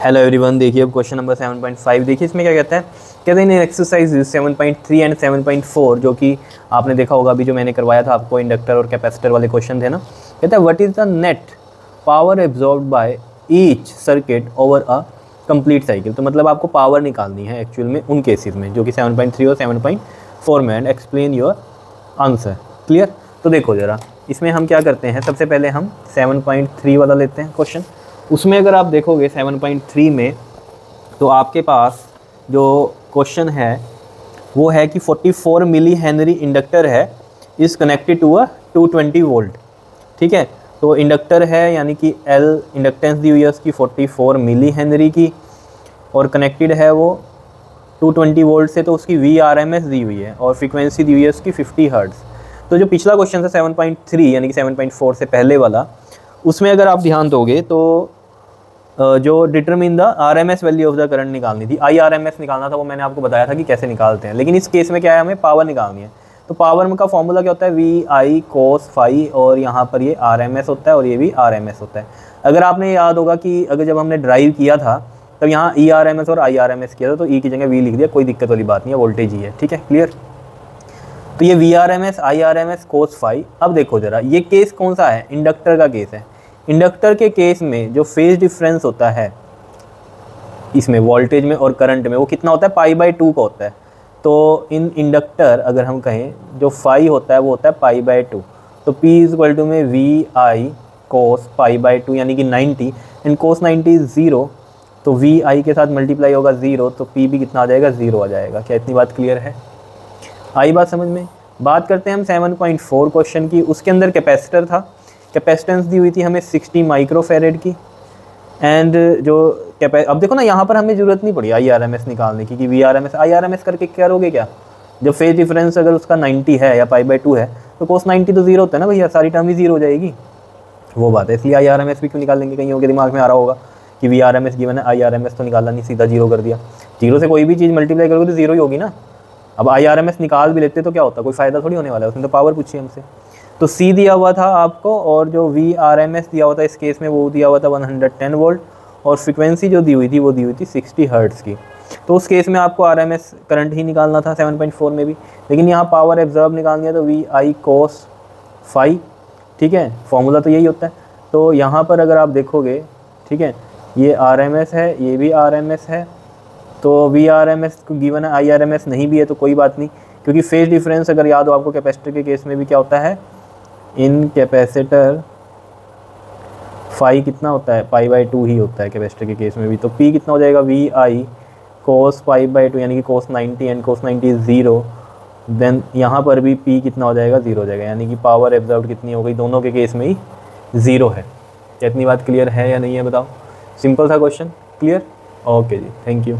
Hello everyone, देखिए अब question number 7.5 देखिए इसमें क्या कहता है। कहते हैं एक्सरसाइज 7.3 एंड 7.4 जो कि आपने देखा होगा अभी जो मैंने करवाया था आपको, इंडक्टर और कैपेसिटर वाले क्वेश्चन थे ना। कहता है what is the net power absorbed by each circuit over a complete cycle. तो मतलब आपको पावर निकालनी है एक्चुअल में उन केसेस में जो कि 7.3 और 7.4 में। And explain your answer. Clear? तो देखो ज़रा इसमें हम क्या करते हैं, सबसे पहले हम 7.3 वाला लेते हैं क्वेश्चन। उसमें अगर आप देखोगे 7.3 में तो आपके पास जो क्वेश्चन है वो है कि 44 मिली हेनरी इंडक्टर है is connected to a 220 volt. ठीक है, तो इंडक्टर है यानी कि एल इंडक्टेंस दी हुई है उसकी 44 मिली हेनरी की और कनेक्टेड है वो 220 वोल्ट से, तो उसकी VRMS दी हुई है और फ्रीक्वेंसी दी हुई है उसकी 50 हर्ट्ज़। तो जो पिछला क्वेश्चन था 7.3 यानी कि 7.4 से पहले वाला, उसमें अगर आप ध्यान दोगे तो जो determine the RMS value of the current निकालनी थी, IRMS निकालना था, वो मैंने आपको बताया था कि कैसे निकालते हैं। लेकिन इस केस में क्या है, हमें पावर निकालनी है। तो पावर का फॉर्मूला क्या होता है, VI cos phi, और यहाँ पर ये RMS होता है और ये भी RMS होता है। अगर आपने याद होगा कि अगर जब हमने ड्राइव किया था तब यहाँ ERMS और IRMS किया था, तो E की जगह V लिख दिया, कोई दिक्कत वाली बात नहीं है, वोल्टेज ही है। ठीक है, क्लियर? तो ये VRMS IRMS cos phi। अब देखो ज़रा ये केस कौन सा है, इंडक्टर का केस है। इंडक्टर के केस में जो फेज डिफरेंस होता है इसमें वोल्टेज में और करंट में, वो कितना होता है, π/2 का होता है। तो इन इंडक्टर अगर हम कहें जो फाई होता है वो होता है π/2। तो P इक्वल टू में VI cos π/2 यानी कि 90, एंड cos 90 इज 0, तो VI के साथ मल्टीप्लाई होगा 0, तो P भी कितना आ जाएगा, 0 आ जाएगा। क्या इतनी बात क्लियर है? आई बात समझ में? बात करते हैं हम 7.4 क्वेश्चन की। उसके अंदर कैपेसिटर था, कैपेसिटेंस दी हुई थी हमें 60 माइक्रोफेरेड की। एंड जो अब देखो ना, यहाँ पर हमें ज़रूरत नहीं पड़ी IRMS निकालने की कि VRMS IRMS करके क्या करोगे, क्या जब फेज डिफरेंस अगर उसका 90 है या π/2 है तो cos 90 तो 0 होता है ना भैया, सारी टर्म ही 0 हो जाएगी। वो बात है, इसलिए IRMS भी क्यों निकाल लेंगे। कहीं के दिमाग में आ रहा होगा कि VRMS गिवन है, IRMS तो निकाला नहीं, सीधा 0 कर दिया। 0 से कोई भी चीज़ मल्टीप्लाई करोगे तो 0 ही होगी ना। अब IRMS निकाल भी लेते तो क्या होता, कोई फ़ायदा थोड़ी होने वाला है, उसने तो पावर पूछी हमसे। तो C दिया हुआ था आपको और जो VRMS दिया हुआ था इस केस में वो दिया हुआ था 110 वोल्ट, और फ्रीक्वेंसी जो दी हुई थी वो दी हुई थी 60 हर्ट्ज़ की। तो उस केस में आपको RMS करंट ही निकालना था 7.4 में भी, लेकिन यहाँ पावर एब्जॉर्ब निकालनी है तो VI cos phi। ठीक है, फॉर्मूला तो यही होता है। तो यहाँ पर अगर आप देखोगे, ठीक है, ये RMS है, ये भी RMS है, तो VRMS को गिवन है, IRMS नहीं भी है तो कोई बात नहीं, क्योंकि फेज डिफरेंस अगर याद हो आपको कैपेसिटर के केस में भी क्या होता है, इन कैपेसिटर फाई कितना होता है, π/2 ही होता है कैपेसिटर के केस में भी। तो P कितना हो जाएगा, VI cos π/2 यानी कि cos 90, and cos 90 is 0। Then यहाँ पर भी P कितना हो जाएगा, 0 हो जाएगा, यानी कि पावर एब्जॉर्ब्ड कितनी हो गई, दोनों के केस में ही 0 है। क्या इतनी बात क्लियर है या नहीं है बताओ? सिंपल था क्वेश्चन, क्लियर? ओके जी, थैंक यू।